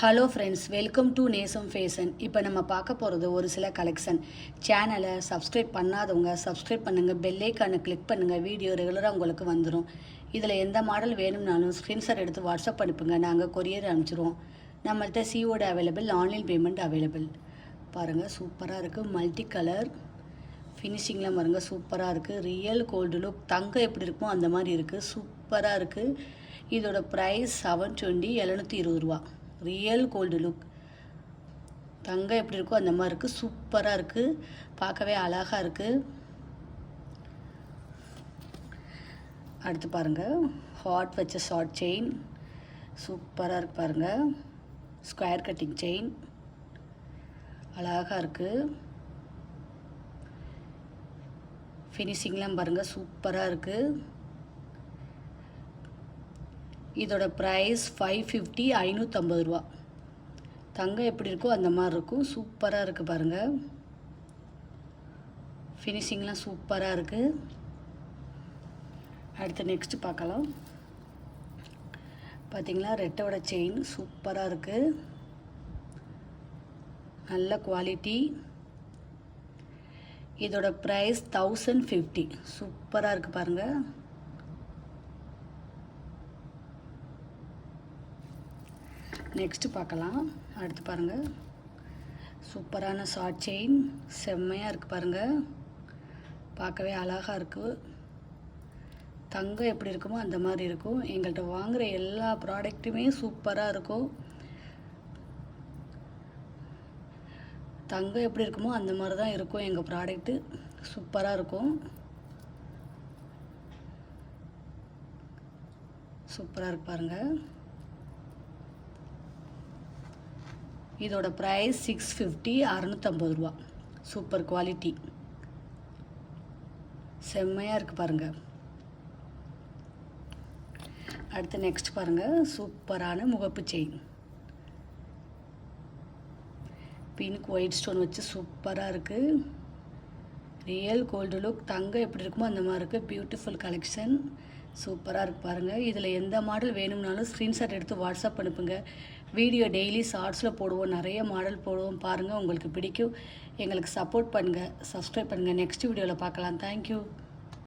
Hello friends, welcome to நேசம் fashion. இப்போ நம்ம பார்க்க போகிறது ஒரு சில கலெக்ஷன். சேனலை சப்ஸ்கிரைப் பண்ணாதவங்க சப்ஸ்கிரைப் பண்ணுங்கள், பெல்லைக்கானை கிளிக் பண்ணுங்கள். வீடியோ ரெகுலராக உங்களுக்கு வந்துடும். இதில் எந்த மாடல் வேணும்னாலும் ஸ்க்ரீன்ஷாட் எடுத்து வாட்ஸ்அப் அனுப்புங்க, நாங்கள் கொரியர் அனுப்பிச்சிடுவோம். நம்மள்கிட்ட COD available, online payment available. பாருங்கள், சூப்பராக இருக்குது. மல்டி கலர் ஃபினிஷிங்லாம் பாருங்கள், சூப்பராக இருக்குது. ரியல் கோல்டு லுக், தங்கம் எப்படி இருக்குமோ அந்த மாதிரி இருக்குது. சூப்பராக இருக்குது. இதோட ப்ரைஸ் 720, 720 ரூபா. ரியல் கோல்டு லுக், தங்கம் எப்படி இருக்கோ அந்த மாதிரி இருக்குது. சூப்பராக இருக்குது, பார்க்கவே அழகாக இருக்குது. அடுத்து பாருங்கள், ஹாட் வச்ச ஷார்ட் செயின் சூப்பராக இருக்குது. பாருங்கள், ஸ்கொயர் கட்டிங் செயின் அழகாக இருக்குது. ஃபினிஷிங்லாம் பாருங்கள், சூப்பராக இருக்குது. இதோட ப்ரைஸ் 550, 550 ரூபா. தங்கம் எப்படி இருக்கோ அந்த மாதிரி இருக்கும். சூப்பராக இருக்குது பாருங்கள். ஃபினிஷிங்லாம் சூப்பராக இருக்குது. அடுத்து நெக்ஸ்ட்டு பார்க்கலாம். பார்த்திங்களா, ரெட்டோட செயின் சூப்பராக இருக்குது, நல்ல குவாலிட்டி. இதோட ப்ரைஸ் 1050. சூப்பராக இருக்குது பாருங்கள். நெக்ஸ்ட்டு பார்க்கலாம். அடுத்து பாருங்கள், சூப்பரான ஷார்ட் செயின் செம்மையாக இருக்குது பாருங்கள். பார்க்கவே அழகாக இருக்குது. தங்கம் எப்படி இருக்குமோ அந்த மாதிரி இருக்கும். எங்கள்கிட்ட வாங்குகிற எல்லா ப்ராடக்ட்டுமே சூப்பராக இருக்கும். தங்கம் எப்படி இருக்குமோ அந்த மாதிரி தான் இருக்கும் எங்கள் ப்ராடக்ட்டு. சூப்பராக இருக்கும். சூப்பராக இருக்கு பாருங்கள். இதோட ப்ரைஸ் 650, 650 ரூபா. சூப்பர் குவாலிட்டி, செம்மையாக இருக்குது பாருங்கள். அடுத்து நெக்ஸ்ட் பாருங்கள், சூப்பரான முகப்பு செயின் பிங்க் ஒயிட் ஸ்டோன் வச்சு சூப்பராக இருக்குது. ரியல் கோல்டு லுக், தங்கம் எப்படி இருக்குமோ அந்த மாதிரி இருக்குது. பியூட்டிஃபுல் கலெக்ஷன், சூப்பராக இருக்குது பாருங்கள். இதில் எந்த மாடல் வேணும்னாலும் ஸ்க்ரீன்ஷாட் எடுத்து வாட்ஸ்அப் அனுப்புங்க. வீடியோ டெய்லி ஷார்ட்ஸில் போடுவோம், நிறைய மாடல் போடுவோம். பாருங்கள், உங்களுக்கு பிடிக்கும். எங்களுக்கு சப்போர்ட் பண்ணுங்கள், சப்ஸ்கிரைப் பண்ணுங்கள். நெக்ஸ்ட் வீடியோவில் பார்க்கலாம். தேங்க்யூ.